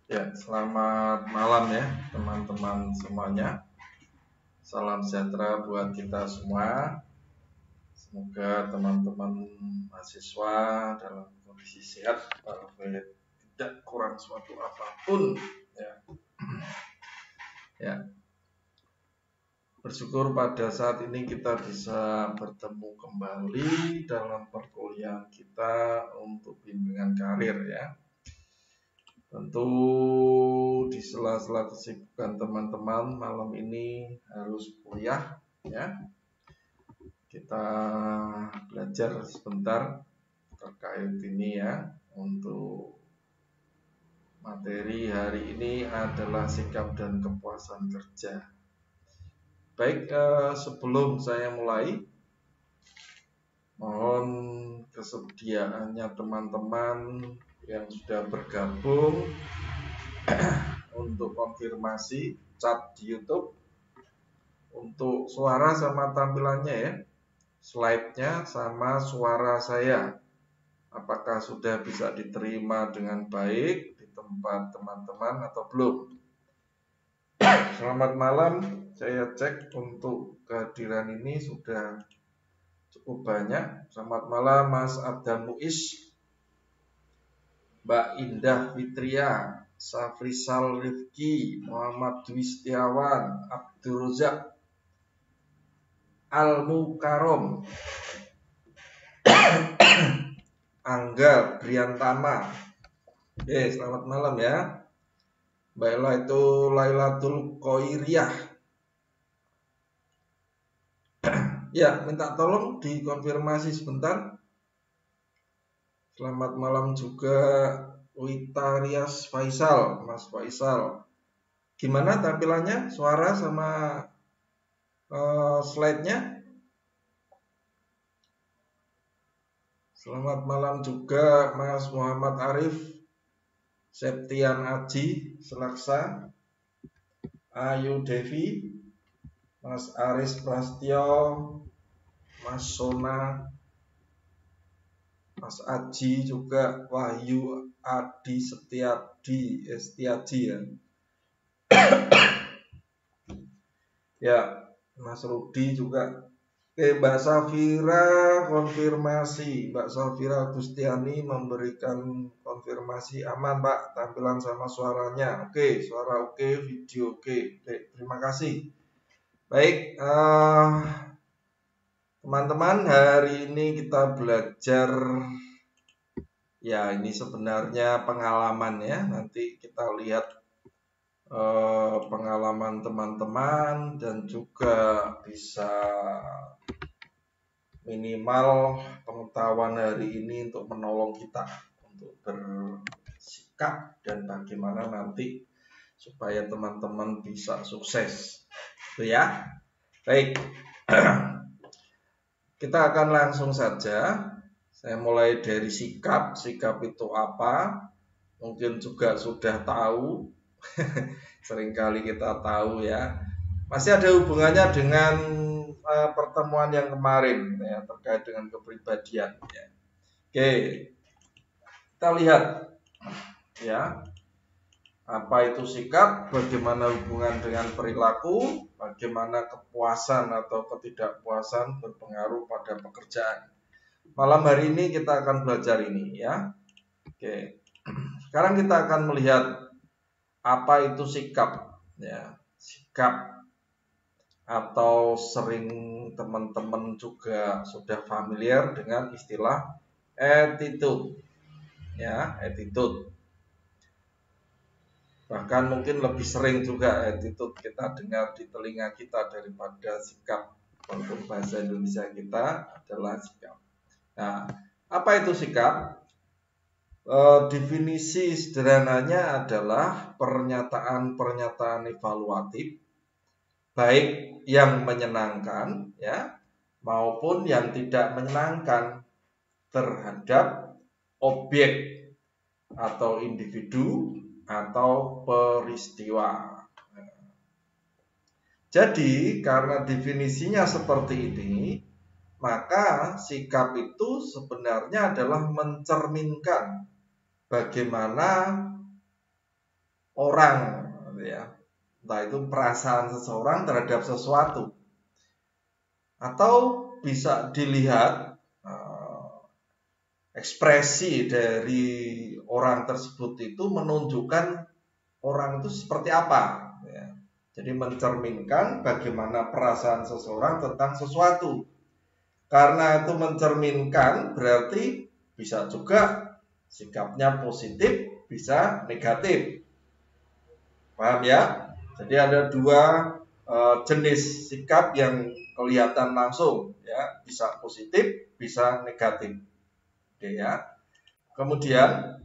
Ya, selamat malam ya teman-teman semuanya. Salam sejahtera buat kita semua. Semoga teman-teman mahasiswa dalam kondisi sehat walaupun tidak kurang suatu apapun. Ya. Ya. Bersyukur pada saat ini kita bisa bertemu kembali dalam perkuliahan kita untuk bimbingan karir ya. Tentu di sela-sela kesibukan teman-teman malam ini harus kuliah ya. Kita belajar sebentar terkait ini ya. Untuk materi hari ini adalah sikap dan kepuasan kerja. Baik, sebelum saya mulai, mohon kesediaannya teman-teman yang sudah bergabung untuk konfirmasi chat di YouTube untuk suara sama tampilannya ya, slide-nya sama suara saya, apakah sudah bisa diterima dengan baik di tempat teman-teman atau belum. Selamat malam, saya cek untuk kehadiran ini sudah cukup banyak. Selamat malam Mas Abdan Muiz, Mbak Indah Fitria, Safrisal Rifki, Muhammad Dwi Setiawan, Abdul Rozak, Al-Mukarom, Angga Briantama. Oke, selamat malam ya. Baiklah, itu Lailatul Qoiriyah. Ya, minta tolong dikonfirmasi sebentar. Selamat malam juga Witarias Faisal, Mas Faisal. Gimana tampilannya, suara sama slide-nya? Selamat malam juga Mas Muhammad Arif, Septian Aji, Selaksa, Ayu Devi, Mas Aris Prastyo, Mas Sona, Mas Aji juga, Wahyu Adi Setiaji ya. Ya, Mas Rudi juga. Oke, Mbak Safira konfirmasi. Mbak Safira Agustiani memberikan konfirmasi aman Pak, tampilan sama suaranya. Oke, suara oke, video oke. Baik, terima kasih. Baik, teman-teman, hari ini kita belajar. Ya, ini sebenarnya pengalaman ya. Nanti kita lihat pengalaman teman-teman dan juga bisa minimal pengetahuan hari ini untuk menolong kita untuk bersikap dan bagaimana nanti supaya teman-teman bisa sukses. Itu ya. Baik. Kita akan langsung saja. Saya mulai dari sikap. Sikap itu apa? Mungkin juga sudah tahu. Seringkali kita tahu ya. Masih ada hubungannya dengan pertemuan yang kemarin ya, terkait dengan kepribadian ya. Oke, kita lihat ya, apa itu sikap, bagaimana hubungan dengan perilaku, bagaimana kepuasan atau ketidakpuasan berpengaruh pada pekerjaan. Malam hari ini kita akan belajar ini ya. Oke, sekarang kita akan melihat apa itu sikap ya. Sikap atau sering teman-teman juga sudah familiar dengan istilah attitude ya, attitude. Bahkan mungkin lebih sering juga attitude kita dengar di telinga kita daripada sikap. Untuk bahasa Indonesia kita adalah sikap. Nah, apa itu sikap? Definisi sederhananya adalah pernyataan-pernyataan evaluatif, baik yang menyenangkan ya maupun yang tidak menyenangkan terhadap objek atau individu atau peristiwa. Jadi karena definisinya seperti ini, maka sikap itu sebenarnya adalah mencerminkan bagaimana seseorang, ya. Entah itu perasaan seseorang terhadap sesuatu, atau bisa dilihat ekspresi dari orang tersebut itu menunjukkan orang itu seperti apa, ya. Jadi mencerminkan bagaimana perasaan seseorang tentang sesuatu. Karena itu mencerminkan berarti bisa juga sikapnya positif, bisa negatif. Paham ya? Jadi ada dua jenis sikap yang kelihatan langsung, ya, bisa positif, bisa negatif. Oke ya. Kemudian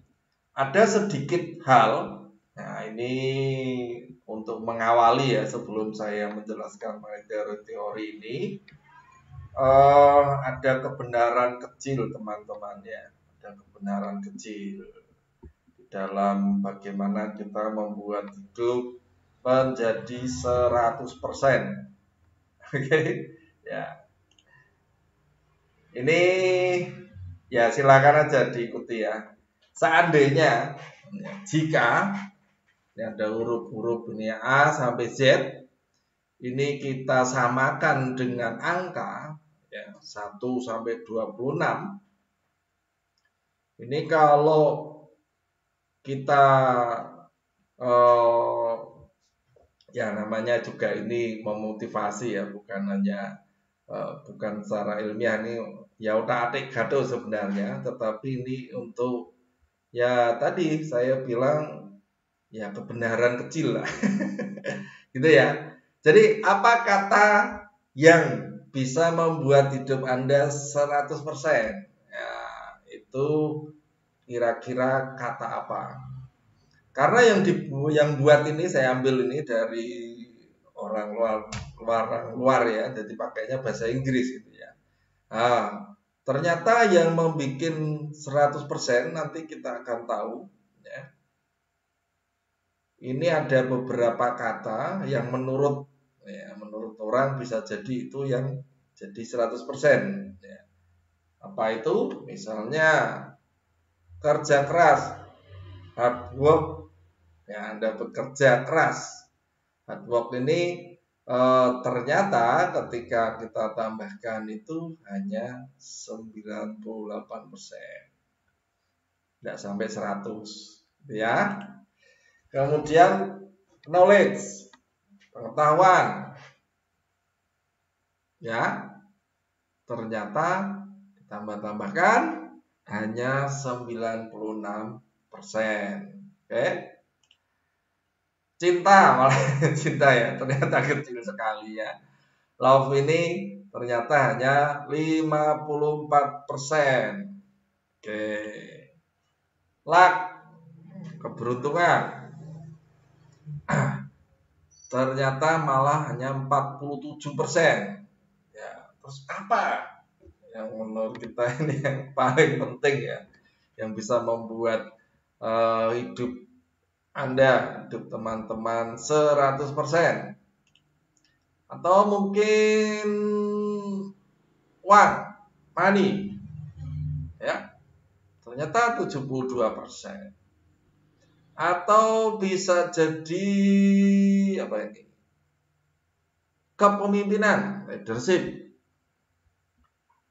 ada sedikit hal, nah ini untuk mengawali ya sebelum saya menjelaskan teori ini. Ada kebenaran kecil teman-teman ya, ada kebenaran kecil dalam bagaimana kita membuat hidup menjadi 100%. Oke, ya. Ini ya silakan aja diikuti ya. Seandainya jika ini ada huruf-huruf ini A sampai Z, ini kita samakan dengan angka ya, 1 sampai 26. Ini kalau kita ya namanya juga ini memotivasi ya, bukan hanya bukan secara ilmiah, ini ya utak-atik gaduh sebenarnya, tetapi ini untuk ya tadi saya bilang ya kebenaran kecil lah. Gitu ya. Jadi apa kata yang bisa membuat hidup Anda 100%? Ya, itu kira-kira kata apa? Karena yang buat ini saya ambil ini dari orang luar ya, jadi pakainya bahasa Inggris gitu ya. Nah, ternyata yang membuat 100% nanti kita akan tahu ya. Ini ada beberapa kata yang menurut orang bisa jadi itu yang jadi 100%. Ya. Apa itu? Misalnya kerja keras, hard work. Ya, Anda bekerja keras. Hard work ini ternyata ketika kita tambahkan itu hanya 98%. Tidak sampai 100. Ya. Kemudian knowledge, pengetahuan, ya, ternyata ditambah-tambahkan hanya 96%. Oke. Cinta, malah cinta ya, ternyata kecil sekali ya. Love ini ternyata hanya 54%. Oke. Luck, keberuntungan, ternyata malah hanya 47%. Ya, terus apa yang menurut kita ini yang paling penting ya, yang bisa membuat hidup Anda, hidup teman-teman 100%? Atau mungkin uang, money, ya, ternyata 72%. Atau bisa jadi apa ini? Kepemimpinan, leadership.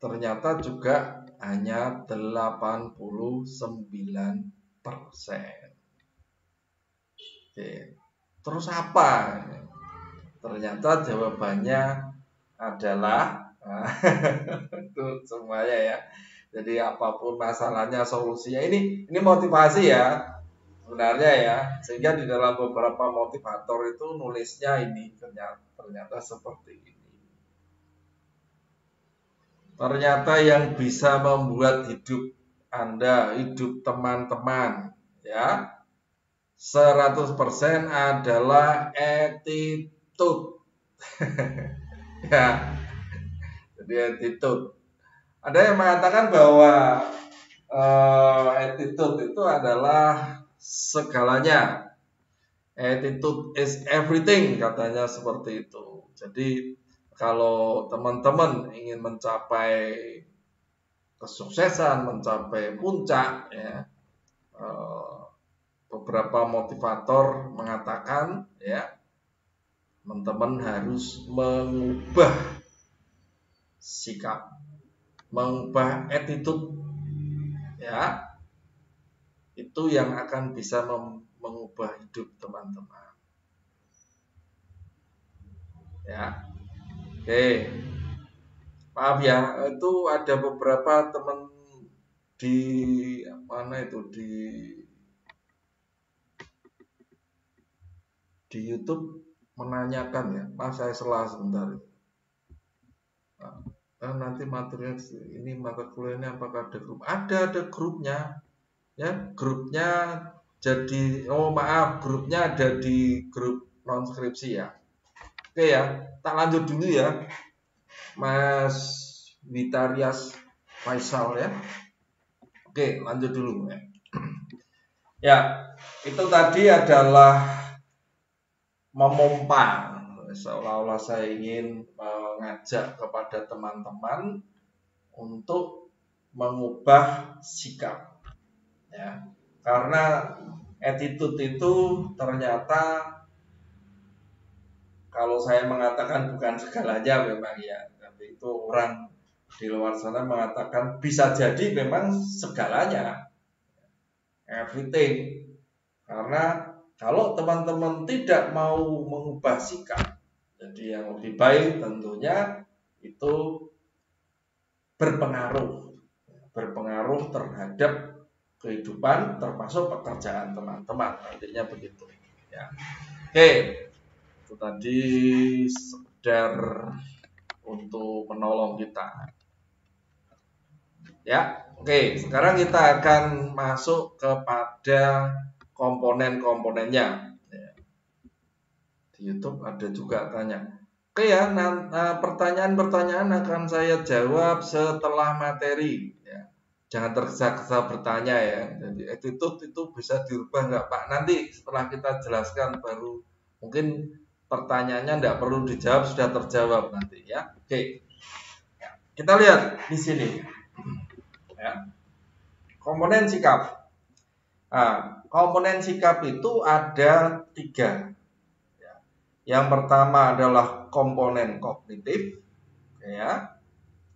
Ternyata juga hanya 89%. Oke. Terus apa? Ternyata jawabannya adalah itu semuanya ya. Jadi apapun masalahnya solusinya ini motivasi ya. Sebenarnya ya, sehingga di dalam beberapa motivator itu nulisnya ini ternyata seperti ini. Ternyata yang bisa membuat hidup Anda, hidup teman-teman ya 100% adalah attitude. Ya, jadi attitude. Ada yang mengatakan bahwa attitude itu adalah segalanya. Attitude is everything, katanya seperti itu. Jadi kalau teman-teman ingin mencapai kesuksesan, mencapai puncak, ya, beberapa motivator mengatakan ya, teman-teman harus mengubah sikap, mengubah attitude ya. Itu yang akan bisa mengubah hidup teman-teman. Ya. Oke. Maaf ya, itu ada beberapa teman di mana itu di YouTube menanyakan ya. Maaf saya salah sebentar. Nah, nanti materinya ini mata kuliahnya apakah ada grup? Ada grupnya. Ya, grupnya jadi maaf, grupnya ada di grup non skripsi ya. Oke ya, tak lanjut dulu ya, Mas Witarias Faisal ya. Oke, lanjut dulu ya. Ya, itu tadi adalah memompa, seolah-olah saya ingin mengajak kepada teman-teman untuk mengubah sikap ya. Karena attitude itu ternyata, kalau saya mengatakan bukan segalanya memang ya, tapi itu orang di luar sana mengatakan bisa jadi memang segalanya, everything. Karena kalau teman-teman tidak mau mengubah sikap, jadi yang lebih baik tentunya itu berpengaruh terhadap kehidupan, termasuk pekerjaan teman-teman, nantinya begitu ya. Oke, itu tadi sekedar untuk menolong kita ya. Oke, sekarang kita akan masuk kepada komponen-komponennya ya. Di YouTube ada juga tanya. Oke ya, pertanyaan-pertanyaan akan saya jawab setelah materi ya. Jangan tergesa-gesa bertanya ya. Jadi attitude itu bisa dirubah nggak Pak? Nanti setelah kita jelaskan baru mungkin pertanyaannya nggak perlu dijawab, sudah terjawab nanti ya. Oke, kita lihat di sini ya. Komponen sikap. Nah, komponen sikap itu ada 3 ya. Yang pertama adalah komponen kognitif ya,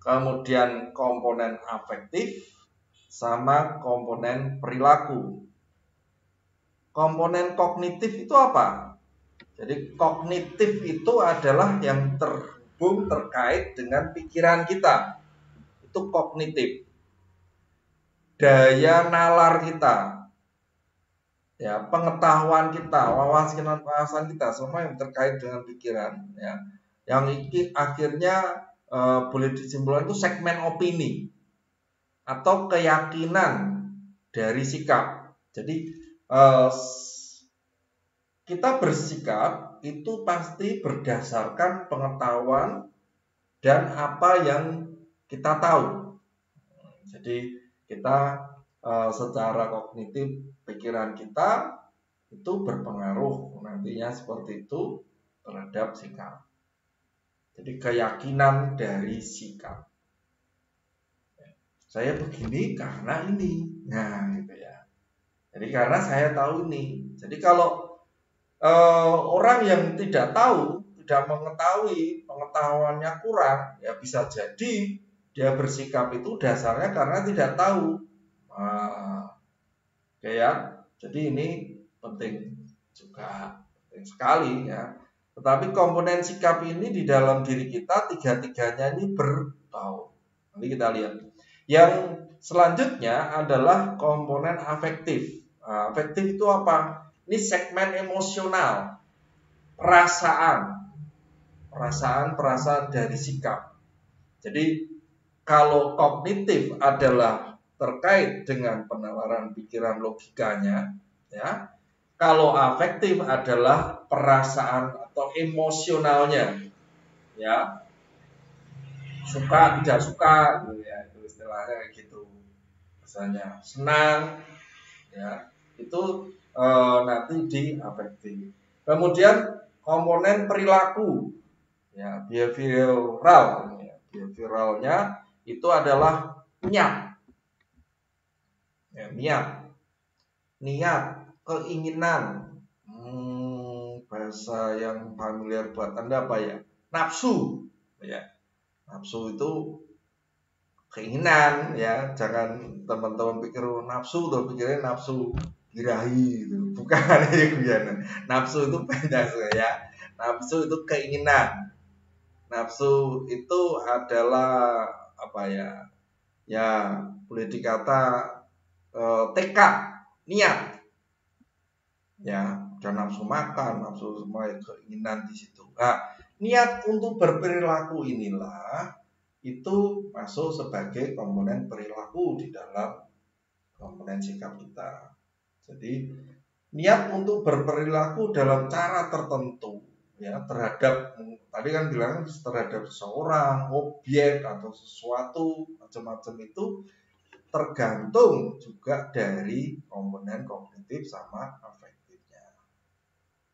kemudian komponen afektif, sama komponen perilaku. Komponen kognitif itu apa? Jadi kognitif itu adalah yang terhubung terkait dengan pikiran kita. Itu kognitif. Daya nalar kita. Ya, pengetahuan kita, wawasan kita, semua yang terkait dengan pikiran ya. Yang ini akhirnya boleh disimpulkan itu segmen opini atau keyakinan dari sikap. Jadi kita bersikap itu pasti berdasarkan pengetahuan dan apa yang kita tahu. Jadi kita secara kognitif, pikiran kita itu berpengaruh nantinya seperti itu terhadap sikap. Jadi keyakinan dari sikap. Saya begini karena ini. Nah, gitu ya. Jadi karena saya tahu ini. Jadi kalau orang yang tidak tahu, tidak mengetahui, pengetahuannya kurang, ya bisa jadi dia bersikap itu dasarnya karena tidak tahu. Oke ya. Jadi ini penting juga, penting sekali ya. Tetapi komponen sikap ini di dalam diri kita tiga-tiganya ini berbau. Nanti kita lihat. Yang selanjutnya adalah komponen afektif. Afektif itu apa? Ini segmen emosional, perasaan dari sikap. Jadi kalau kognitif adalah terkait dengan penalaran pikiran logikanya, ya. Kalau afektif adalah perasaan atau emosionalnya, ya. Suka tidak suka, ya, itu istilahnya kayak gitu. Misalnya senang, ya, itu nanti di afektif. Kemudian komponen perilaku, ya, behavioral, ya, behavioralnya itu adalah niat, ya, niat. keinginan. Bahasa yang familiar buat Anda apa ya? Nafsu. Ya, nafsu itu keinginan ya. Jangan teman-teman pikir nafsu tuh pikirnya nafsu birahi itu. Bukan ya. Nafsu itu banyak ya. Nafsu itu keinginan. Nafsu itu adalah apa ya? Ya, boleh dikata tekad, niat. Ya, dan nafsu makan, nafsu semua keinginan di situ. Nah, niat untuk berperilaku inilah itu masuk sebagai komponen perilaku di dalam komponen sikap kita. Jadi, niat untuk berperilaku dalam cara tertentu ya terhadap tadi kan bilang terhadap seseorang, objek atau sesuatu macam-macam itu tergantung juga dari komponen kognitif sama afektifnya.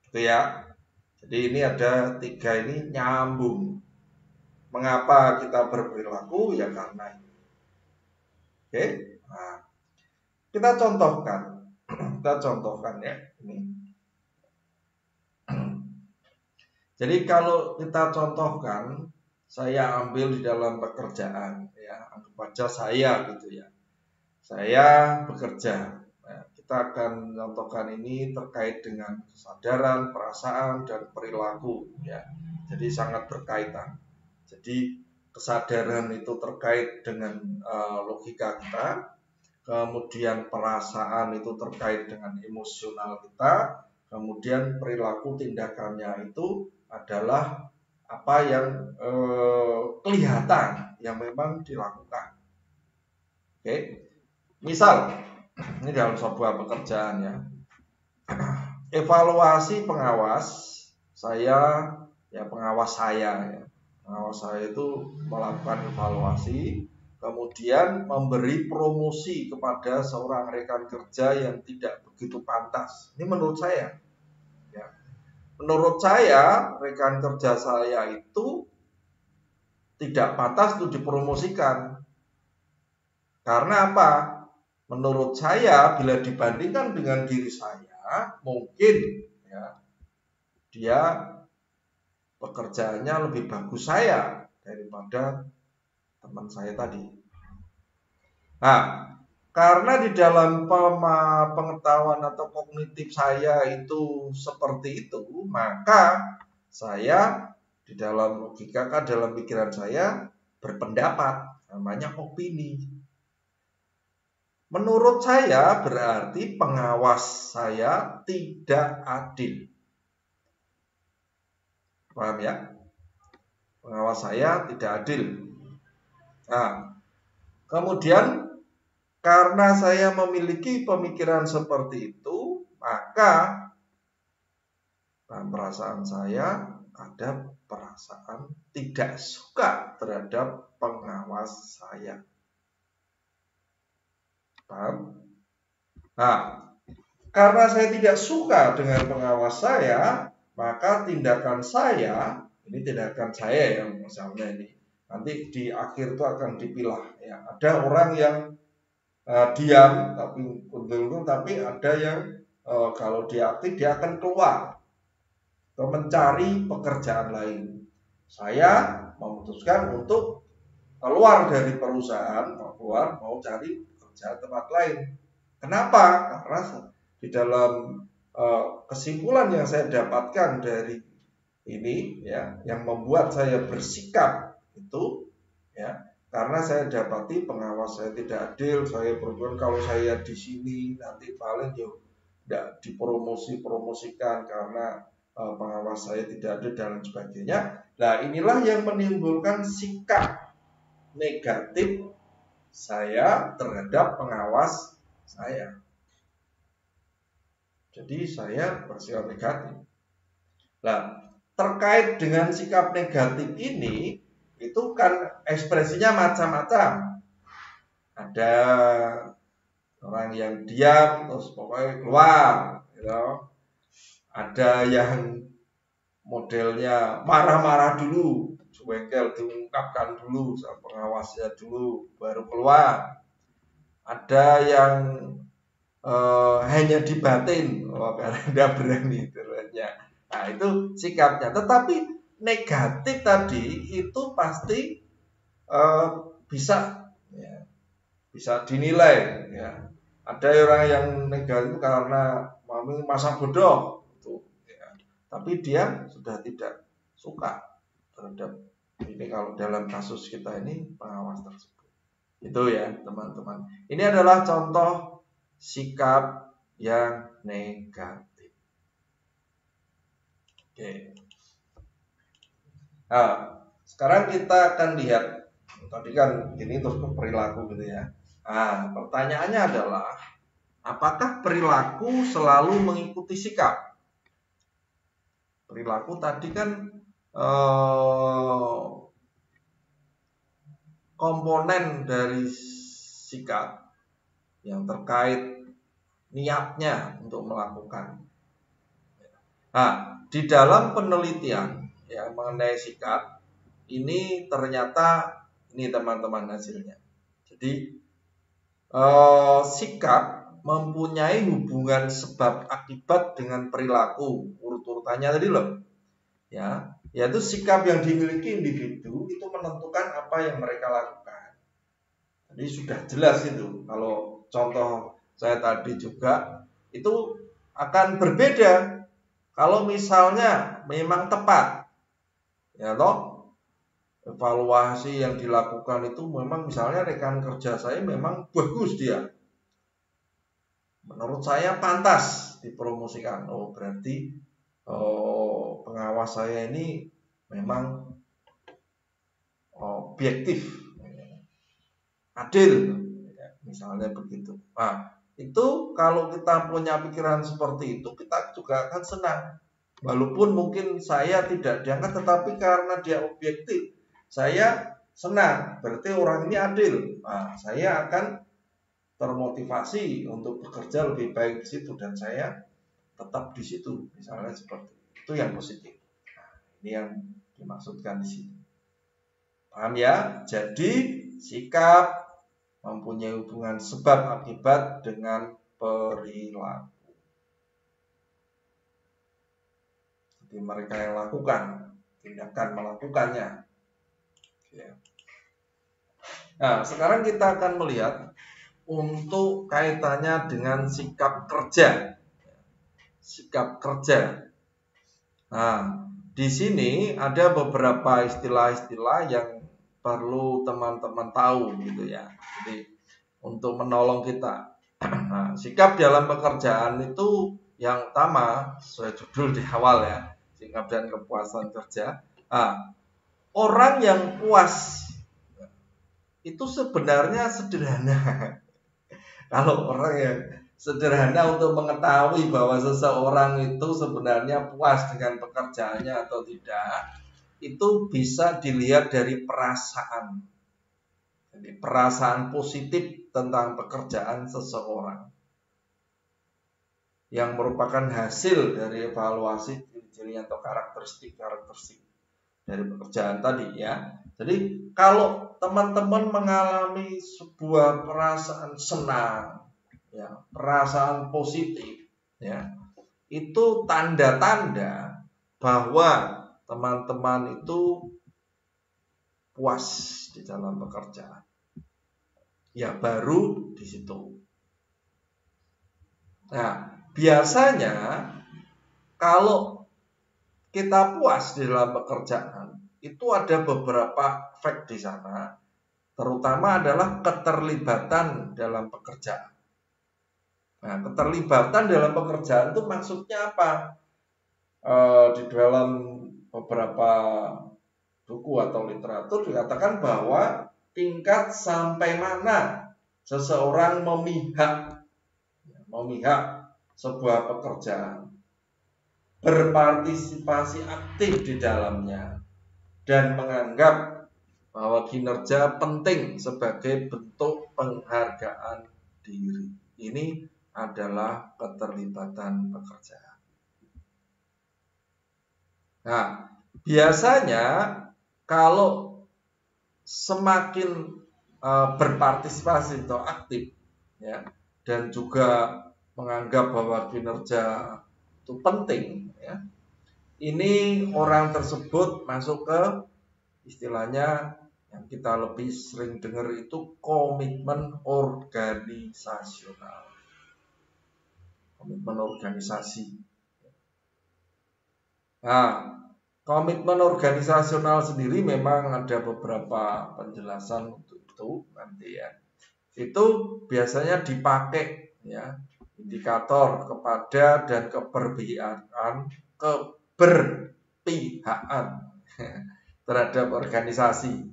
Gitu ya. Jadi ini ada 3 ini nyambung. Mengapa kita berperilaku? Ya karena ini. Oke. Nah, kita contohkan. Kita contohkan ya ini. Jadi kalau kita contohkan, saya ambil di dalam pekerjaan ya, anggap aja saya gitu ya. Saya bekerja. Nah, kita akan contohkan ini terkait dengan kesadaran, perasaan, dan perilaku ya. Jadi sangat berkaitan. Jadi kesadaran itu terkait dengan logika kita, kemudian perasaan itu terkait dengan emosional kita, kemudian perilaku tindakannya itu adalah apa yang kelihatan yang memang dilakukan. Oke, misal ini dalam sebuah pekerjaan ya, evaluasi pengawas saya ya, pengawas saya itu melakukan evaluasi, kemudian memberi promosi kepada seorang rekan kerja yang tidak begitu pantas. Ini menurut saya ya. Menurut saya rekan kerja saya itu tidak pantas untuk dipromosikan. Karena apa? Menurut saya bila dibandingkan dengan diri saya, mungkin ya dia pekerjaannya lebih bagus saya daripada teman saya tadi. Nah, karena di dalam pengetahuan atau kognitif saya itu seperti itu, maka saya di dalam logika, dalam pikiran saya berpendapat, namanya opini. Menurut saya berarti pengawas saya tidak adil. Paham ya? Pengawas saya tidak adil. Nah, kemudian karena saya memiliki pemikiran seperti itu, maka dalam perasaan saya ada perasaan tidak suka terhadap pengawas saya. Paham? Nah, karena saya tidak suka dengan pengawas saya, maka tindakan saya, ini tindakan saya yang misalnya ini, nanti di akhir itu akan dipilah ya. Ada orang yang diam tapi untung, tapi ada yang kalau dia aktif dia akan keluar atau mencari pekerjaan lain. Saya memutuskan untuk keluar dari perusahaan, mau cari pekerjaan tempat lain. Kenapa? Karena di dalam kesimpulan yang saya dapatkan dari ini ya, yang membuat saya bersikap itu ya, karena saya dapati pengawas saya tidak adil, saya berpikir kalau saya di sini nanti paling tidak dipromosikan karena pengawas saya tidak adil dan sebagainya. Nah, inilah yang menimbulkan sikap negatif saya terhadap pengawas saya. Jadi saya bersikap negatif. Nah, terkait dengan sikap negatif ini, itu kan ekspresinya macam-macam. Ada orang yang diam terus pokoknya keluar, gitu. Ada yang modelnya marah-marah dulu, jengkel diungkapkan dulu sama pengawasnya dulu, baru keluar. Ada yang hanya di batin, karena tidak berani terusnya. Nah itu sikapnya. Tetapi negatif tadi itu pasti bisa ya, bisa dinilai ya. Ada orang yang negatif karena masa bodoh itu, ya. Tapi dia sudah tidak suka terhadap ini kalau dalam kasus kita ini pengawas tersebut. Itu ya teman-teman. Ini adalah contoh sikap yang negatif. Oke. Nah, sekarang kita akan lihat tadi kan ini terus ke perilaku gitu ya. Nah, pertanyaannya adalah apakah perilaku selalu mengikuti sikap? Perilaku tadi kan komponen dari sikap yang terkait niatnya untuk melakukan. Nah, di dalam penelitian yang mengenai sikap ini ternyata ini teman-teman hasilnya. Jadi sikap mempunyai hubungan sebab akibat dengan perilaku urut-urutannya tadi loh, ya, yaitu sikap yang dimiliki individu itu menentukan apa yang mereka lakukan. Jadi sudah jelas itu. Kalau contoh saya tadi juga itu akan berbeda kalau misalnya memang tepat, ya toh, evaluasi yang dilakukan itu memang misalnya rekan kerja saya memang bagus dia, menurut saya pantas dipromosikan. Oh berarti pengawas saya ini memang objektif, adil, misalnya begitu. Nah itu kalau kita punya pikiran seperti itu kita juga akan senang. Walaupun mungkin saya tidak diangkat, tetapi karena dia objektif, saya senang. Berarti orang ini adil. Nah, saya akan termotivasi untuk bekerja lebih baik di situ dan saya tetap di situ. Misalnya seperti itu yang positif. Nah, ini yang dimaksudkan di sini. Paham ya? Jadi sikap mempunyai hubungan sebab akibat dengan perilaku. Mereka yang lakukan, tindakan melakukannya. Nah, sekarang kita akan melihat untuk kaitannya dengan sikap kerja. Sikap kerja. Nah, di sini ada beberapa istilah-istilah yang perlu teman-teman tahu gitu ya. Jadi untuk menolong kita. Nah, sikap dalam pekerjaan itu yang utama, sesuai judul di awal ya, sikap dan kepuasan kerja. Nah, orang yang puas itu sebenarnya sederhana. Kalau orang yang sederhana untuk mengetahui bahwa seseorang itu sebenarnya puas dengan pekerjaannya atau tidak, itu bisa dilihat dari perasaan. Jadi perasaan positif tentang pekerjaan seseorang yang merupakan hasil dari evaluasi ciri-ciri atau karakteristik dari pekerjaan tadi ya. Jadi kalau teman-teman mengalami sebuah perasaan senang, ya, perasaan positif, ya, itu tanda-tanda bahwa teman-teman itu puas di dalam pekerjaan. Ya baru di situ. Nah, biasanya kalau kita puas di dalam pekerjaan, itu ada beberapa efek di sana, terutama adalah keterlibatan dalam pekerjaan. Nah, keterlibatan dalam pekerjaan itu maksudnya apa? Di dalam beberapa buku atau literatur dikatakan bahwa tingkat sampai mana seseorang memihak sebuah pekerjaan, berpartisipasi aktif di dalamnya, dan menganggap bahwa kinerja penting sebagai bentuk penghargaan diri. Ini adalah keterlibatan pekerjaan. Nah, biasanya kalau semakin berpartisipasi atau aktif, ya, dan juga menganggap bahwa kinerja itu penting, ya, ini orang tersebut masuk ke istilahnya yang kita lebih sering dengar itu komitmen organisasional. Komitmen organisasi. Nah, komitmen organisasional sendiri memang ada beberapa penjelasan untuk itu nanti ya. Itu biasanya dipakai ya, indikator kepada dan keberpihakan terhadap organisasi.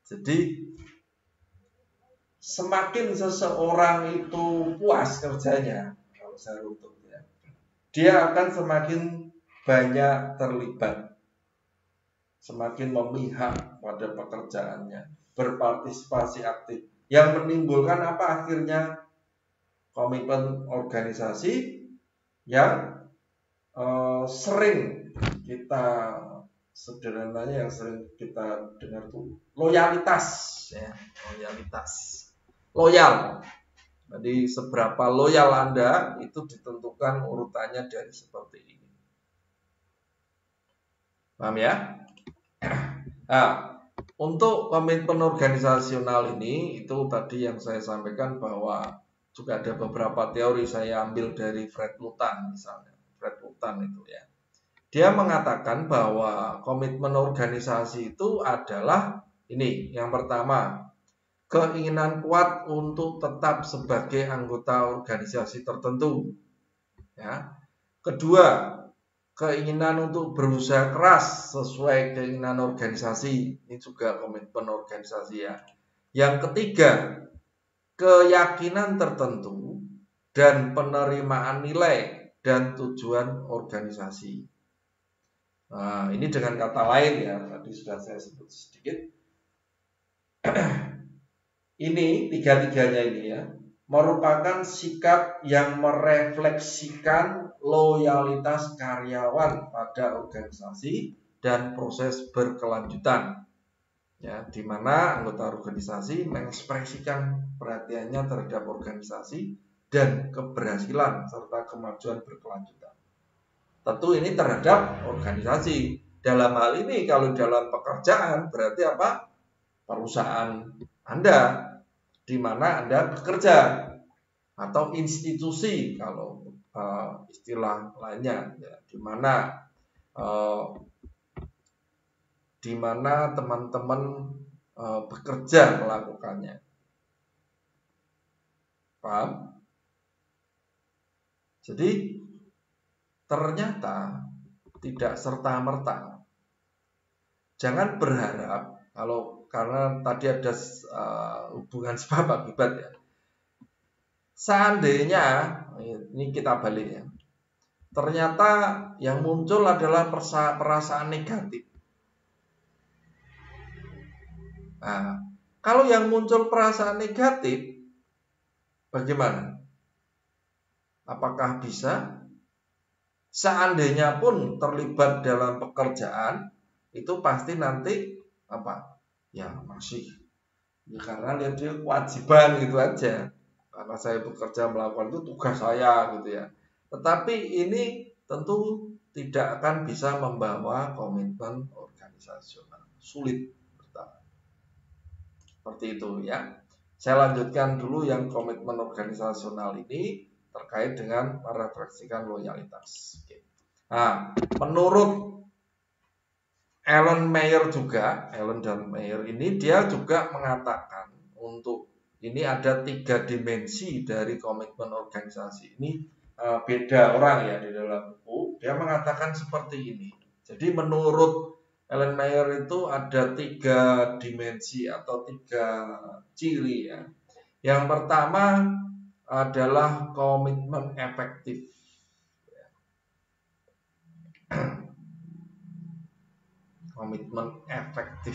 Jadi semakin seseorang itu puas kerjanya, kalau saya runtut ya, dia akan semakin banyak terlibat, semakin memihak pada pekerjaannya, berpartisipasi aktif, yang menimbulkan apa akhirnya? Komitmen organisasi yang sering kita sederhananya yang sering kita dengar tuh loyalitas ya, loyal. Jadi seberapa loyal Anda itu ditentukan urutannya dari seperti ini. Paham ya? Nah, untuk komitmen organisasional ini itu tadi yang saya sampaikan bahwa juga ada beberapa teori saya ambil dari Fred Lutan misalnya. Fred Lutan itu ya. Dia mengatakan bahwa komitmen organisasi itu adalah ini, yang pertama, keinginan kuat untuk tetap sebagai anggota organisasi tertentu. Ya. Kedua, keinginan untuk berusaha keras sesuai keinginan organisasi. Ini juga komitmen organisasi ya. Yang ketiga, keyakinan tertentu dan penerimaan nilai dan tujuan organisasi. Nah, ini dengan kata lain ya, tadi sudah saya sebut sedikit. Ini tiga-tiganya ini ya, merupakan sikap yang merefleksikan loyalitas karyawan pada organisasi dan proses berkelanjutan. Ya, di mana anggota organisasi mengekspresikan perhatiannya terhadap organisasi dan keberhasilan serta kemajuan berkelanjutan. Tentu ini terhadap organisasi. Dalam hal ini kalau dalam pekerjaan berarti apa? Perusahaan Anda, di mana Anda bekerja, atau institusi kalau istilah lainnya, ya, di mana teman-teman bekerja melakukannya. Paham? Jadi ternyata tidak serta-merta. Jangan berharap karena tadi ada hubungan sebab akibat ya. Seandainya ini kita balik ya. Ternyata yang muncul adalah perasaan negatif. Nah, kalau yang muncul perasaan negatif, bagaimana? Apakah bisa? Seandainya pun terlibat dalam pekerjaan, itu pasti nanti apa? Ya masih, ya karena dia kewajiban gitu aja. Karena saya bekerja melakukan itu tugas saya gitu ya. Tetapi ini tentu tidak akan bisa membawa komitmen organisasional. Sulit bertahan. Seperti itu ya. Saya lanjutkan dulu yang komitmen organisasional ini terkait dengan merefleksikan loyalitas. Nah, menurut Alan dan Mayer ini dia juga mengatakan untuk ini ada 3 dimensi dari komitmen organisasi. Ini beda orang ya di dalam buku. Dia mengatakan seperti ini. Jadi menurut Alan Mayer itu ada 3 dimensi atau 3 ciri ya. Yang pertama adalah komitmen efektif. Komitmen efektif.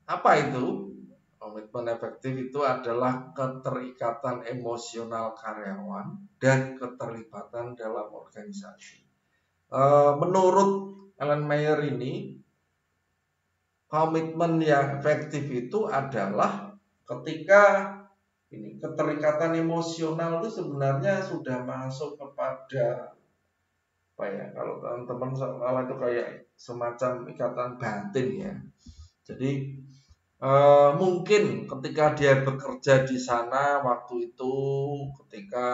Apa itu? Komitmen efektif itu adalah keterikatan emosional karyawan dan keterlibatan dalam organisasi. Menurut Alan Mayer ini, komitmen yang efektif itu adalah ketika ini keterikatan emosional itu sebenarnya sudah masuk kepada apa ya, kalau teman-teman malah itu kayak semacam ikatan batin ya. Jadi mungkin ketika dia bekerja di sana waktu itu, ketika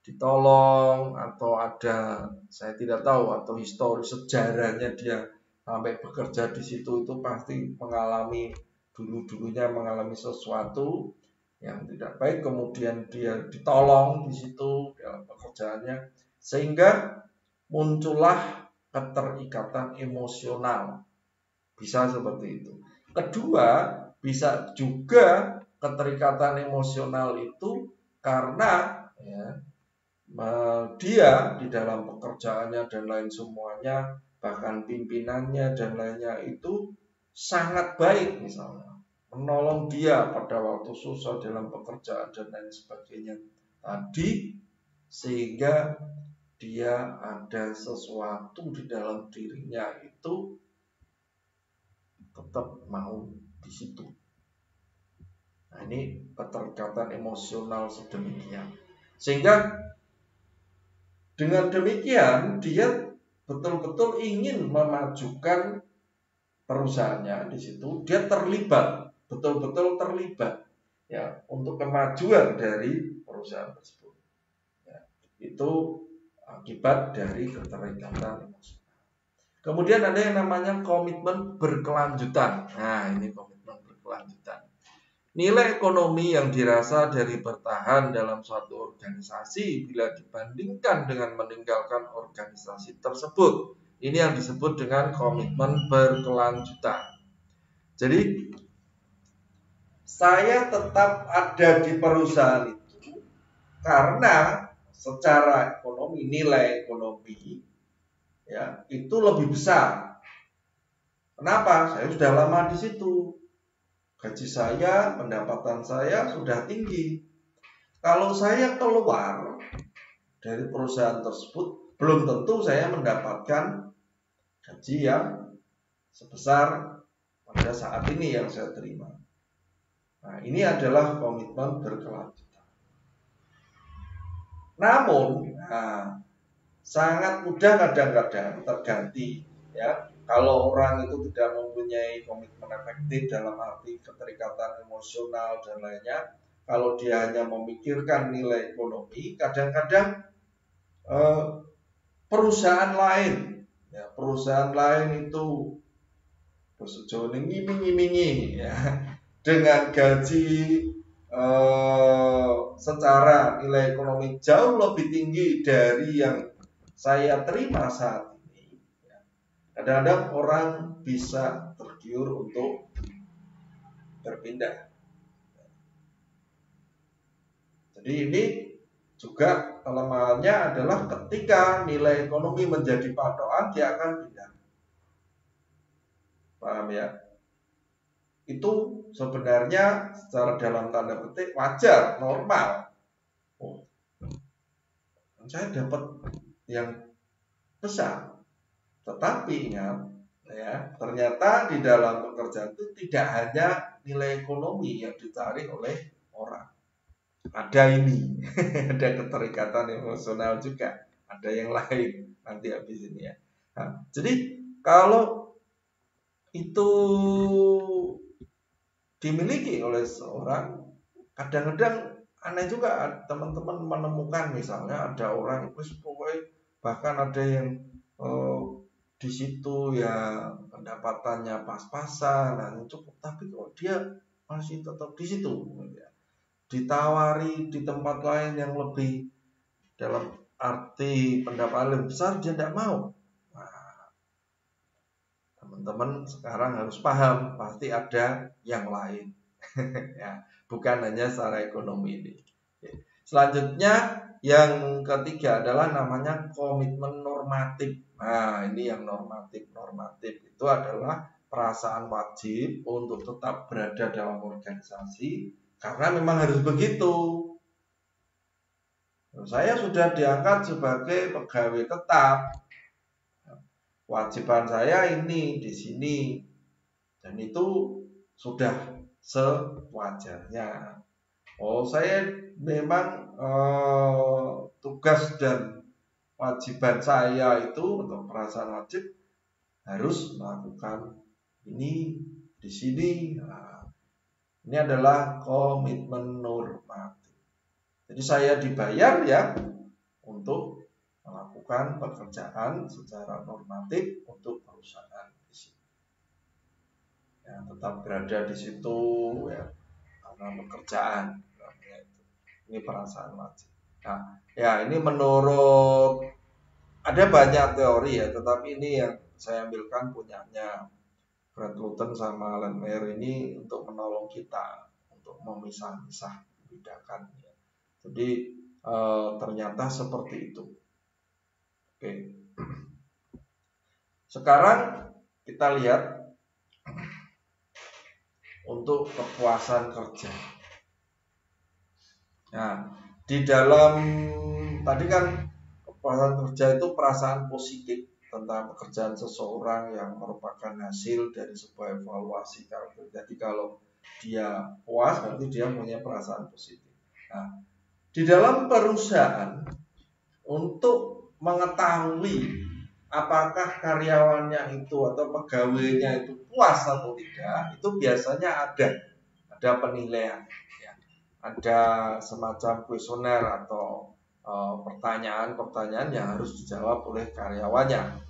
ditolong atau ada, saya tidak tahu, atau histori sejarahnya dia sampai bekerja di situ, itu pasti mengalami dulunya mengalami sesuatu yang tidak baik, kemudian dia ditolong di situ dalam pekerjaannya, sehingga muncullah keterikatan emosional. Bisa seperti itu. Kedua, bisa juga keterikatan emosional itu karena ya, dia di dalam pekerjaannya dan lain semuanya, bahkan pimpinannya dan lainnya itu sangat baik, misalnya menolong dia pada waktu susah dalam pekerjaan dan lain sebagainya tadi, sehingga dia ada sesuatu di dalam dirinya itu tetap mau di situ. Nah, ini keterikatan emosional sedemikian, sehingga dengan demikian dia betul-betul ingin memajukan perusahaannya di situ. Dia terlibat, betul-betul terlibat ya untuk kemajuan dari perusahaan tersebut. Ya, itu akibat dari keterikatan emosional. Kemudian ada yang namanya komitmen berkelanjutan. Nah, ini komitmen berkelanjutan. Nilai ekonomi yang dirasa dari bertahan dalam suatu organisasi bila dibandingkan dengan meninggalkan organisasi tersebut. Ini yang disebut dengan komitmen berkelanjutan. Jadi, saya tetap ada di perusahaan itu karena secara ekonomi, nilai ekonomi ya itu lebih besar. Kenapa? Saya sudah lama di situ. Gaji saya, pendapatan saya sudah tinggi. Kalau saya keluar dari perusahaan tersebut, belum tentu saya mendapatkan gaji yang sebesar pada saat ini yang saya terima. Nah, ini adalah komitmen berkelanjutan. Namun, sangat mudah kadang-kadang terganti ya. Kalau orang itu tidak mempunyai komitmen efektif dalam arti keterikatan emosional dan lainnya, kalau dia hanya memikirkan nilai ekonomi, kadang-kadang perusahaan lain itu sejauh ini ngiming-ngimingi ya, dengan gaji secara nilai ekonomi jauh lebih tinggi dari yang saya terima saat ini. Kadang-kadang orang bisa tergiur untuk berpindah. Jadi ini juga kelemahannya adalah ketika nilai ekonomi menjadi patokan, dia akan pindah. Paham ya? Itu sebenarnya secara dalam tanda petik wajar, normal. Oh, saya dapat yang besar. Tetapi ingat ya, ternyata di dalam pekerjaan itu tidak hanya nilai ekonomi yang dicari oleh orang. Ada ini, ada keterikatan emosional juga, ada yang lain nanti habis ini ya. Nah, jadi kalau itu dimiliki oleh seorang, kadang-kadang aneh juga teman-teman menemukan misalnya ada orang bahkan ada yang di situ ya pendapatannya pas-pasan, nah cukup, tapi kok dia masih tetap di situ, ya. Ditawari di tempat lain yang lebih dalam arti pendapatan lebih besar, dia tidak mau. Nah, teman-teman sekarang harus paham, pasti ada yang lain, ya, bukan hanya secara ekonomi ini. Selanjutnya yang ketiga adalah namanya komitmen normatif. Nah, ini yang normatif itu adalah perasaan wajib untuk tetap berada dalam organisasi karena memang harus begitu. Saya sudah diangkat sebagai pegawai tetap. Kewajiban saya ini di sini dan itu sudah sewajarnya. Oh, saya memang tugas dan wajiban saya itu untuk perasaan wajib harus melakukan ini di sini. Nah, ini adalah komitmen normatif. Jadi saya dibayar ya untuk melakukan pekerjaan secara normatif untuk perusahaan di sini. Ya, tetap berada di situ ya karena pekerjaan. Ini perasaan wajib. Nah, ya ini menurut ada banyak teori ya, tetapi ini yang saya ambilkan punyanya Brad Luton sama Alan Mayer ini untuk menolong kita untuk memisah-misah, membedakan. Ya. Jadi ternyata seperti itu. Oke. Sekarang kita lihat untuk kepuasan kerja. Nah, di dalam tadi kan kepuasan kerja itu perasaan positif tentang pekerjaan seseorang yang merupakan hasil dari sebuah evaluasi karakter. Jadi kalau dia puas berarti dia punya perasaan positif. Nah, di dalam perusahaan untuk mengetahui apakah karyawannya itu atau pegawainya itu puas atau tidak, itu biasanya ada penilaian, ya. Ada semacam kuesioner atau pertanyaan-pertanyaan yang harus dijawab oleh karyawannya.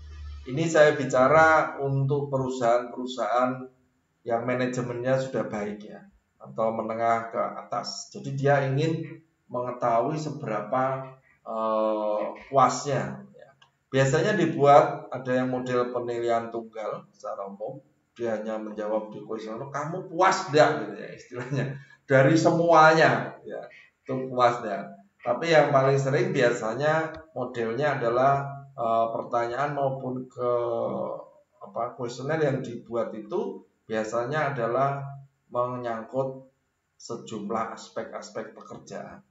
Ini saya bicara untuk perusahaan-perusahaan yang manajemennya sudah baik ya, atau menengah ke atas. Jadi dia ingin mengetahui seberapa puasnya. Ya. Biasanya dibuat ada yang model penilaian tunggal secara umum. Dia hanya menjawab di kuesioner, kamu puas enggak gitu ya istilahnya. Dari semuanya ya, itu puas enggak. Tapi yang paling sering biasanya modelnya adalah pertanyaan maupun ke kuesioner yang dibuat itu biasanya adalah menyangkut sejumlah aspek-aspek pekerjaan.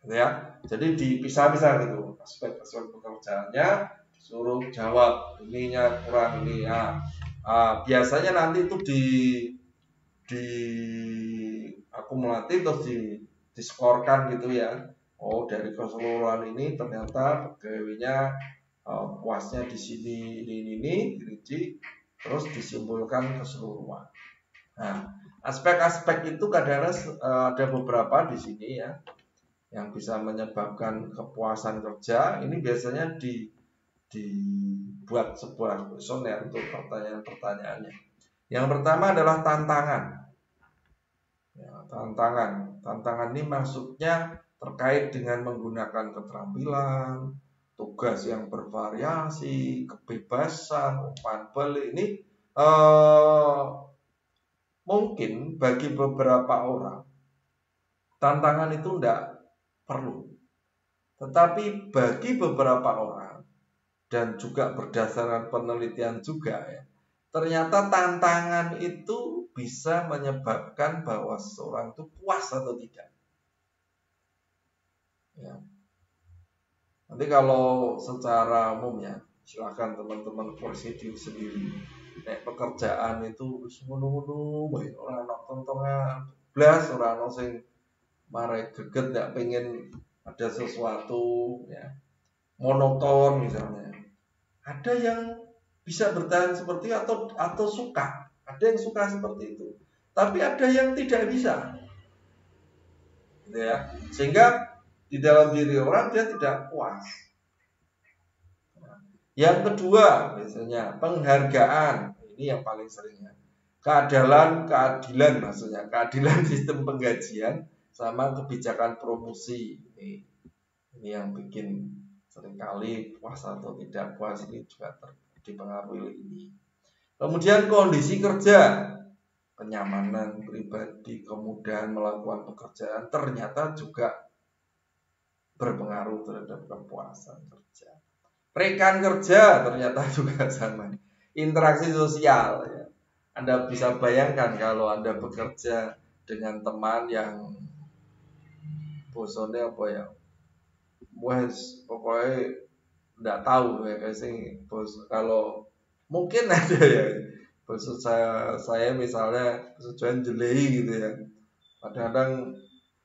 Ya, jadi dipisah-pisah gitu aspek-aspek pekerjaannya, disuruh jawab ininya kurang ini ya. Biasanya nanti itu di akumulatif terus diskorkan gitu ya. Oh, dari keseluruhan ini ternyata pegawainya puasnya di sini ini dirinci terus disimpulkan keseluruhan. Nah, aspek-aspek itu kadang-kadang ada beberapa di sini ya yang bisa menyebabkan kepuasan kerja. Ini biasanya dibuat sebuah kuesioner untuk pertanyaan-pertanyaannya. Yang pertama adalah tantangan. Ya, tantangan ini maksudnya terkait dengan menggunakan keterampilan, tugas yang bervariasi, kebebasan, umpan balik. Ini mungkin bagi beberapa orang tantangan itu tidak perlu. Tetapi bagi beberapa orang dan juga berdasarkan penelitian juga ya, ternyata tantangan itu bisa menyebabkan bahwa seseorang itu puas atau tidak. Ya. Nanti kalau secara umum ya, silakan teman-teman prosedur sendiri. Pekerjaan itu ngono-ngono, baik orang anak tontongan, blas orang anak sing marai greget nggak pengen ada sesuatu ya monoton misalnya. Ada yang bisa bertahan seperti atau suka, ada yang suka seperti itu. Tapi ada yang tidak bisa, gitu ya. Sehingga di dalam diri orang dia tidak puas. Yang kedua biasanya penghargaan, ini yang paling seringnya. Keadilan maksudnya, keadilan sistem penggajian sama kebijakan promosi. Ini yang bikin seringkali puas atau tidak puas ini juga dipengaruhi ini. Kemudian kondisi kerja, kenyamanan pribadi, kemudahan melakukan pekerjaan ternyata juga berpengaruh terhadap kepuasan kerja. Rekan kerja ternyata juga sama. Interaksi sosial ya. Anda bisa bayangkan kalau Anda bekerja dengan teman yang bosone apa ya? Wes pokoknya enggak tahu ya sing bos kalau mungkin ada ya bos saya misalnya sesuatu jelei gitu ya. Kadang-kadang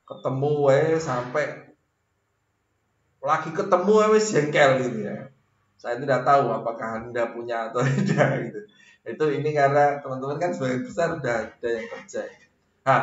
ketemu sampai lagi ketemu wis jengkel gitu ya. Saya tidak tahu apakah Anda punya atau tidak gitu. Itu ini karena teman-teman kan sebagian besar udah ada yang kerja. Nah,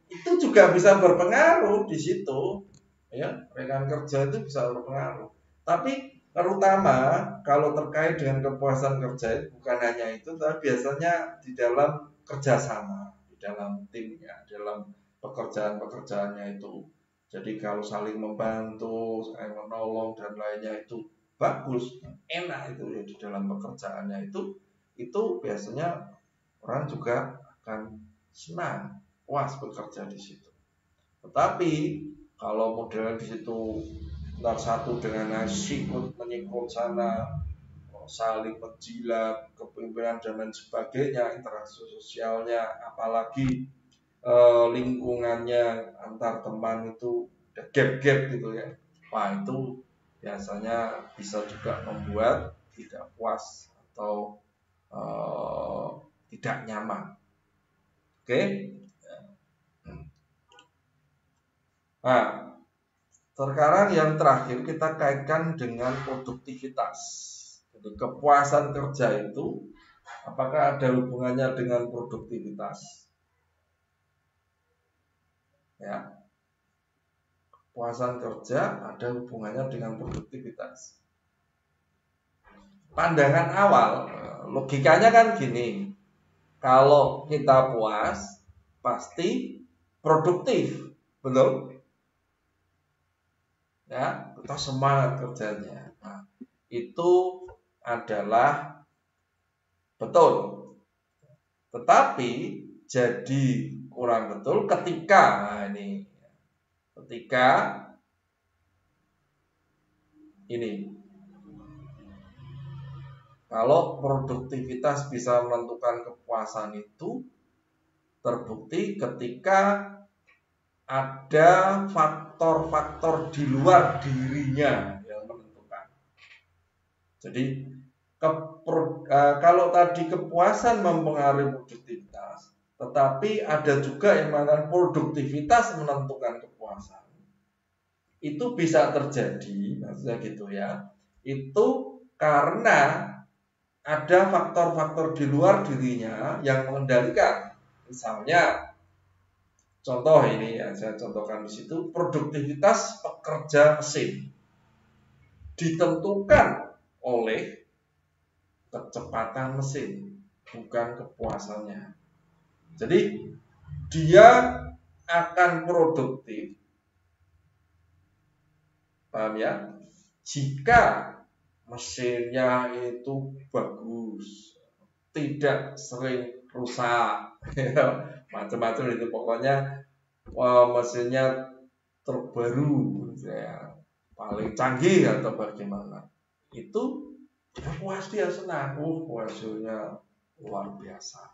itu juga bisa berpengaruh di situ. Ya, rekan kerja itu bisa berpengaruh. Tapi terutama kalau terkait dengan kepuasan kerja bukan hanya itu, tapi biasanya di dalam kerjasama, di dalam timnya, dalam pekerjaan-pekerjaannya itu. Jadi kalau saling membantu, saling menolong dan lainnya itu bagus, enak itu ya di dalam pekerjaannya itu biasanya orang juga akan senang, puas bekerja di situ. Tetapi kalau modelnya di situ ntar satu dengan sikut menyikut sana, saling menjilat, kepemimpinan dan lain sebagainya, interaksi sosialnya, apalagi lingkungannya antar teman itu ada gap-gap gitu ya. Wah itu biasanya bisa juga membuat tidak puas atau tidak nyaman. Oke. Nah, sekarang yang terakhir kita kaitkan dengan produktivitas. Jadi kepuasan kerja itu apakah ada hubungannya dengan produktivitas? Ya, kepuasan kerja ada hubungannya dengan produktivitas. Pandangan awal, logikanya kan gini, kalau kita puas, pasti produktif, betul? Ya, kita semangat kerjanya. Nah, itu adalah betul. Tetapi jadi kurang betul ketika ini kalau produktivitas bisa menentukan kepuasan itu terbukti ketika ada faktor-faktor di luar dirinya yang menentukan. Jadi kalau tadi kepuasan mempengaruhi produktivitas, tetapi ada juga yang mengatakan produktivitas menentukan kepuasan. Itu bisa terjadi, maksudnya gitu ya. Itu karena ada faktor-faktor di luar dirinya yang mengendalikan. Misalnya, contoh ini yang saya contohkan di situ, produktivitas pekerja mesin ditentukan oleh kecepatan mesin, bukan kepuasannya. Jadi dia akan produktif, paham ya? Jika mesinnya itu bagus, tidak sering rusak, macam-macam itu pokoknya mesinnya terbaru, ya, paling canggih atau bagaimana, itu puas, dia senang, hasilnya luar biasa.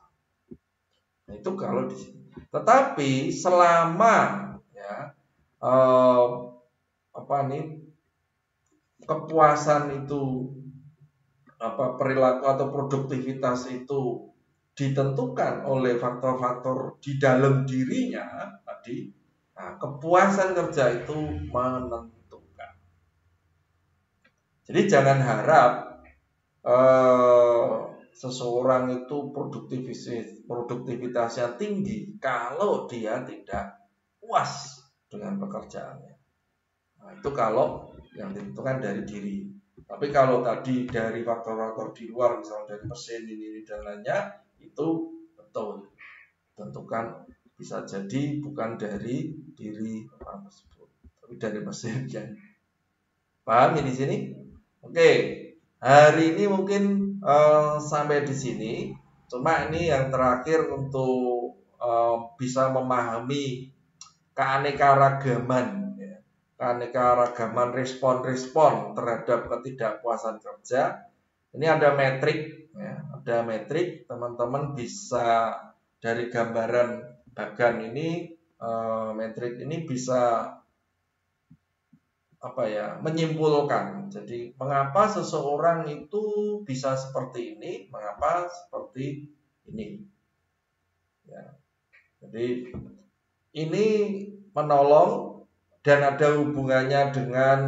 Nah, itu kalau di sini. Tetapi selama ya kepuasan itu perilaku atau produktivitas itu ditentukan oleh faktor-faktor di dalam dirinya tadi, nah, kepuasan kerja itu menentukan. Jadi jangan harap seseorang itu produktivitasnya tinggi kalau dia tidak puas dengan pekerjaannya. Nah, itu kalau yang ditentukan dari diri. Tapi kalau tadi dari faktor-faktor di luar, misalnya dari mesin ini dan lainnya, itu betul tentukan, bisa jadi bukan dari diri orang tersebut, tapi dari mesin. Paham ya di sini? Oke, hari ini mungkin sampai di sini. Cuma ini yang terakhir untuk bisa memahami keanekaragaman, keanekaragaman respon-respon terhadap ketidakpuasan kerja. Ini ada metrik, ya, ada metrik. Teman-teman bisa dari gambaran bagan ini, metrik ini bisa menyimpulkan. Jadi mengapa seseorang itu bisa seperti ini, mengapa seperti ini. Ya. Jadi ini menolong dan ada hubungannya dengan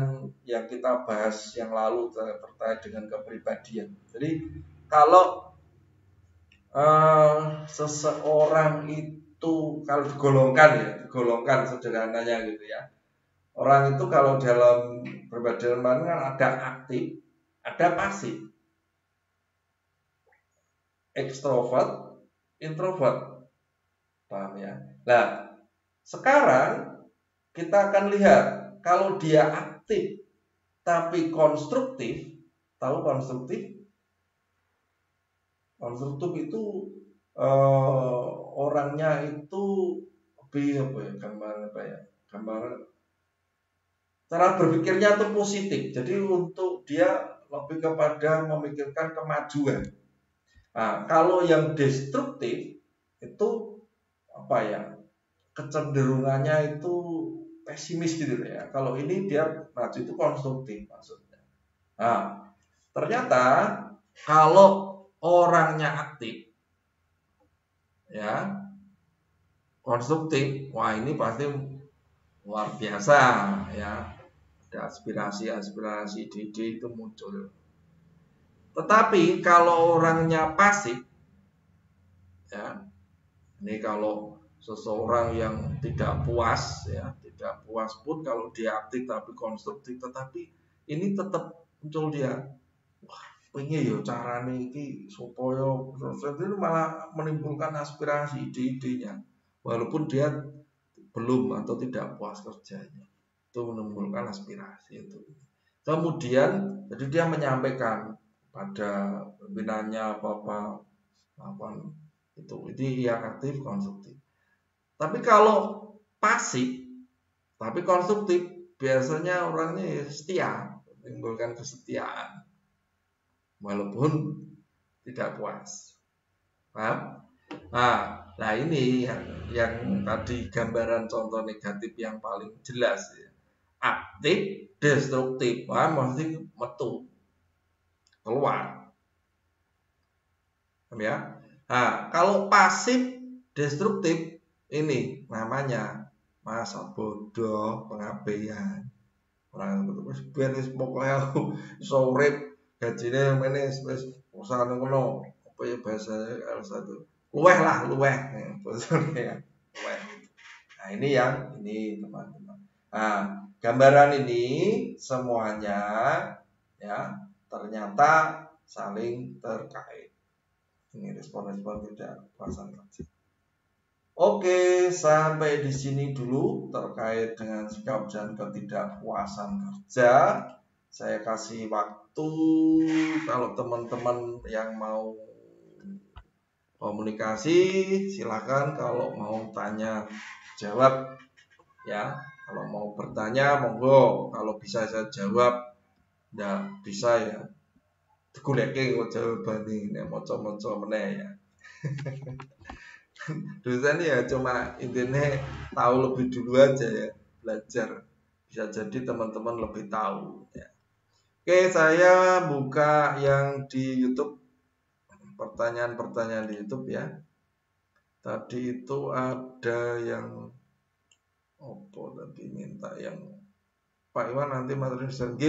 yang kita bahas yang lalu terkait dengan kepribadian. Jadi kalau seseorang itu kalau digolongkan sederhananya gitu ya. Orang itu kalau dalam perbedaan kan ada aktif, ada pasif, ekstrovert, introvert, paham ya? Nah, sekarang kita akan lihat kalau dia aktif tapi konstruktif, tahu konstruktif? Konstruktif itu orangnya itu lebih apa ya gambaran cara berpikirnya itu positif. Jadi untuk dia lebih kepada memikirkan kemajuan. Nah, kalau yang destruktif itu apa ya? Kecenderungannya itu pesimis gitu ya. Kalau ini dia maju itu konstruktif maksudnya. Nah, ternyata kalau orangnya aktif ya, konstruktif, wah ini pasti luar biasa ya. Ada aspirasi-aspirasi ide itu muncul. Tetapi kalau orangnya pasif ya, ini kalau seseorang yang tidak puas ya, tidak puas pun kalau dia aktif tapi konstruktif, tetapi ini tetap muncul dia, wah pengen ya carane iki supaya itu malah menimbulkan aspirasi ide-idenya walaupun dia belum atau tidak puas kerjanya, itu menimbulkan aspirasi itu. Kemudian jadi dia menyampaikan pada pimpinannya apa itu yang aktif konstruktif. Tapi kalau pasif tapi konstruktif biasanya orangnya setia, menimbulkan kesetiaan walaupun tidak puas. Paham? Nah ini yang tadi gambaran contoh negatif yang paling jelas ya. Aktif, destruktif, mesti metu keluar. Ya. Nah, kalau pasif destruktif ini namanya masa bodoh, pengabaian. Orang itu wis pokoknya aku iso urip gajine mene wis usahane ngono. Apa ya bahasa satu. Luweh lah, luweh. Bahasanya ya. Luweh. Nah, ini teman-teman. Nah, gambaran ini semuanya ya ternyata saling terkait. Ini respon-respon tidak puasan kerja. Oke, sampai di sini dulu terkait dengan sikap dan ketidakpuasan kerja. Saya kasih waktu kalau teman-teman yang mau komunikasi silakan, kalau mau tanya jawab ya. Kalau mau bertanya monggo, kalau bisa saya jawab, enggak bisa ya diguleke kok jawabane nek maca-maca meneh ya. Dosen ya cuma intinya tahu lebih dulu aja ya, belajar. Bisa jadi teman-teman lebih tahu ya. Oke, saya buka yang di YouTube, pertanyaan-pertanyaan di YouTube ya. Tadi itu ada yang tadi minta yang Pak Iwan nanti materi desain G.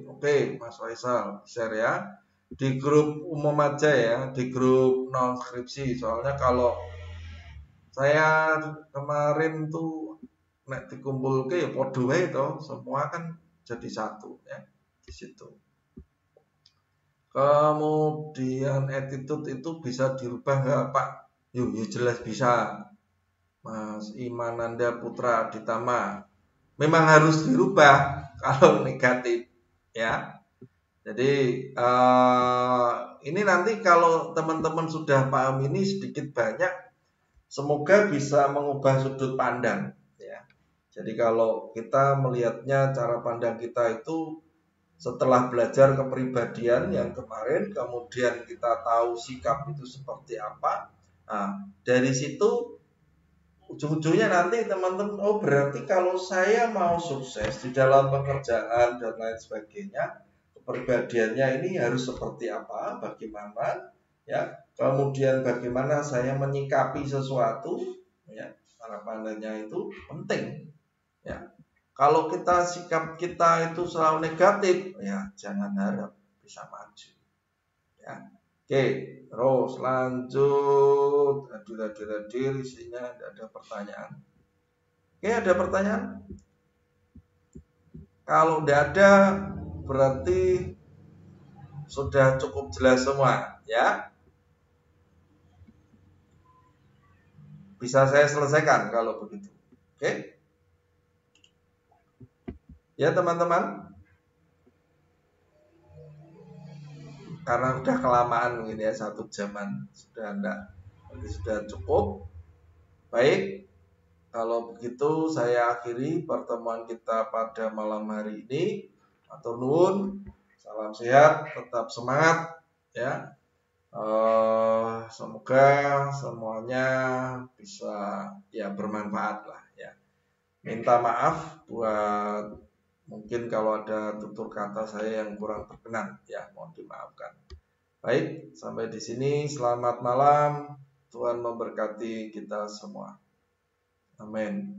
Oke, Mas Faisal share ya. Di grup umum aja ya, di grup non skripsi. Soalnya kalau saya kemarin tuh nek dikumpul ke ya podo wae to, semua kan jadi satu ya di situ. Kemudian attitude itu bisa dirubah nggak Pak? Yuk, ya jelas bisa. Mas Imananda Putra Ditama. Memang harus dirubah kalau negatif ya. Jadi ini nanti kalau teman-teman sudah paham ini sedikit banyak, semoga bisa mengubah sudut pandang ya. Jadi kalau kita melihatnya cara pandang kita itu setelah belajar kepribadian yang kemarin, kemudian kita tahu sikap itu seperti apa. Nah, dari situ ujung-ujungnya nanti teman-teman, oh berarti kalau saya mau sukses di dalam pekerjaan dan lain sebagainya, kepribadiannya ini harus seperti apa, bagaimana ya, kemudian bagaimana saya menyikapi sesuatu ya, cara pandangnya itu penting ya. Kalau sikap kita itu selalu negatif, ya jangan harap bisa maju ya. Oke, terus lanjut. Hadir isinya ada pertanyaan. Oke, ada pertanyaan? Kalau tidak ada, berarti sudah cukup jelas semua ya. Bisa saya selesaikan kalau begitu. Oke? Ya teman-teman. Karena udah kelamaan mungkin ya, 1 jaman sudah enggak, berarti sudah cukup. Baik, kalau begitu saya akhiri pertemuan kita pada malam hari ini. Matur nuwun, salam sehat, tetap semangat ya. Semoga semuanya bisa ya bermanfaat lah ya. Minta maaf buat mungkin kalau ada tutur kata saya yang kurang berkenan ya, mohon dimaafkan. Baik, sampai di sini. Selamat malam. Tuhan memberkati kita semua. Amin.